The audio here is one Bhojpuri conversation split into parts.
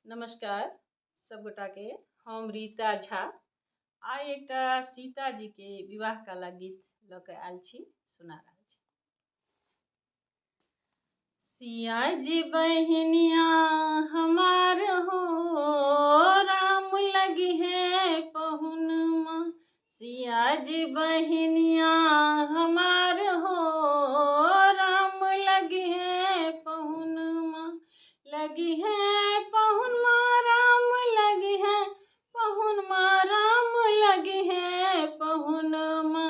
नमस्कार सब गोटा के। हम रीता झा आइ एकटा सीता जी के विवाह काला गीत ल के आयल छी, सुना रहल छी। सिया जी बहनिया हमार हो, राम लगी है पहुनमा। सिया जी बहनिया हमार हो, राम लगी है पहुनमा। लगी है पहुनमा, राम लगी है पहुनमा, राम लगी है पहुनमा।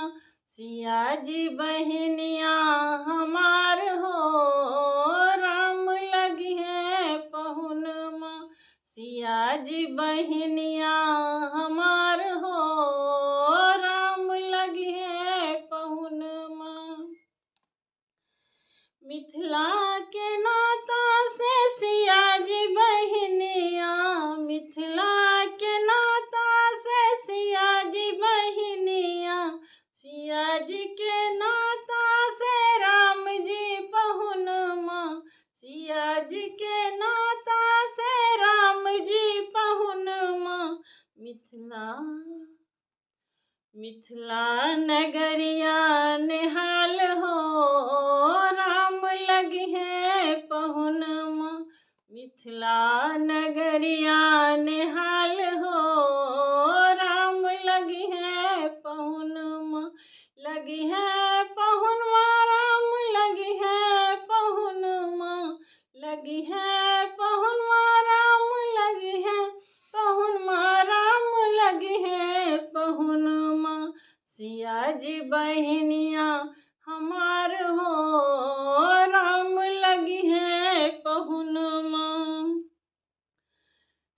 सिया जी बहनिया हमार हो, राम लगी है पहुनमा। सिया जी बहनिया हमार हो, राम लगी है पहुनमा। मिथिला के नाता से सिया जी बहनिया, मिथिला के नाता से सिया जी बहनिया। सिया जी के नाता से राम जी पहुनमा। सिया जी के नाता से राम जी पहुनमा। मिथिला नगरिया निहाल हो, राम लगी है पहुनमा। मिथिला नगरिया निहाल हो, राम लगी है पहुनमा। लगी है पहुनमा, राम लगी है पहुनमा। लगी है पहुनमा, राम लगी है पहुनमा, राम लगी है पहुनमा। सिया जी बहनिया हमार हो, राम लगी है पहुनमा।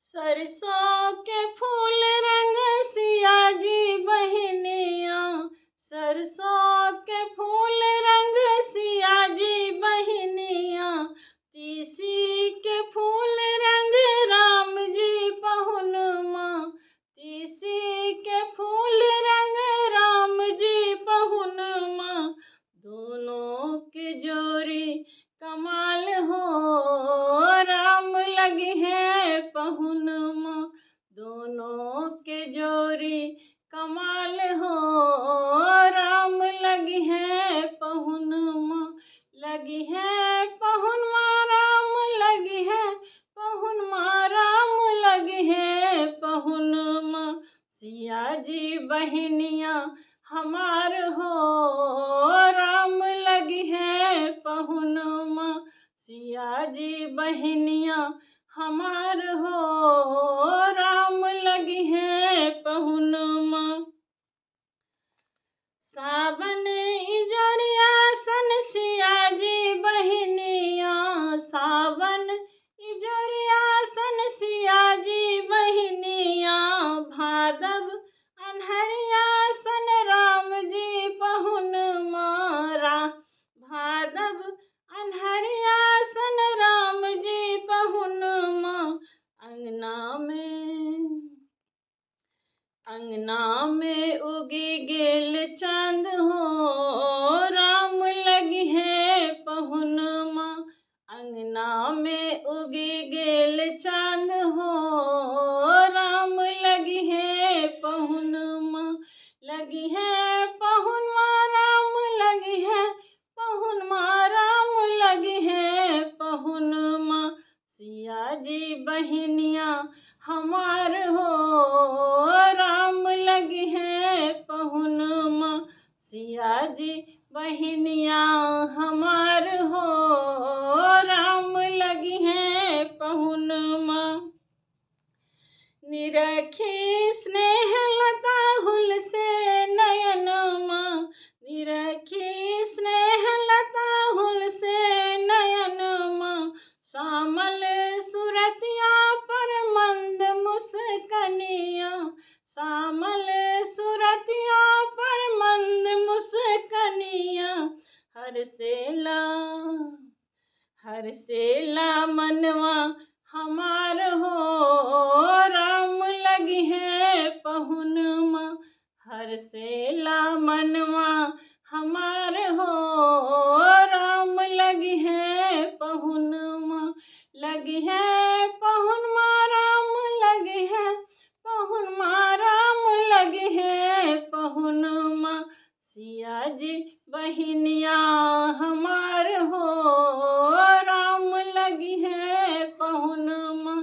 सरसों के फूल रंग सिया जी बहनिया, सरसों के फूल रंग सिया जी बहनिया। तीसी के फूल रंग राम जी पहुनमा। तीसी के फूल रंग राम जी पहुनमा। दोनों के जोड़ी कमाल हो, राम लगी है पहुनमा। दोनों के जोड़ी कमाल हो, राम लगी है पहुनमा। लगी है पहुनमा, राम लगी है पहुनमा, राम लगी है पहुनमा। सिया जी बहनिया हमार हो, राम लगी है पहुनमा। सिया जी बहनिया हमार हो, राम लगी है पहुनमा। सावन इजोरिया सन सिया जी बहनिया, सावन इजोरिया सन सिया जी बहनिया। भादव अन्हरिया सन राम जी पहुनमा। भादव अन्हरिया सन राम जी पहुनमा। अंगना में उगी गेल चांद हो, राम लगी है पहुनमा। अंगना में उगी गेल चांद हो, राम लगी है पहुनमा। लगी है पहुनमा, राम लगी है पहुनमा, राम लगी है पहुनमा। सिया जी बहनिया हमार हो, राम लगी है पहुनमा। सिया जी बहनिया हमार हो, राम लगी है पहुनमा। निरखी स्नेह लता हुल से नयनमा। निरखी स्नेह लता हुल से नयनमा। श्यामल सुरतिया पर मंद मुस्कनिया। श्यामल सुरतिया पर मंद मुस्कनिया। हरसेला मनवा हमार हो, राम लगी है पहुनमा। हरसेला मनवा हमार हो, राम लगी है पहुनमा। लगी है पहुनमा। जी बहिनिया हमार हो, राम लगी है पहुनमा।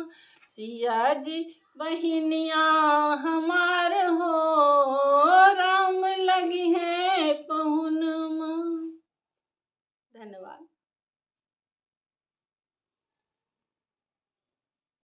सिया जी बहिनिया हमार हो,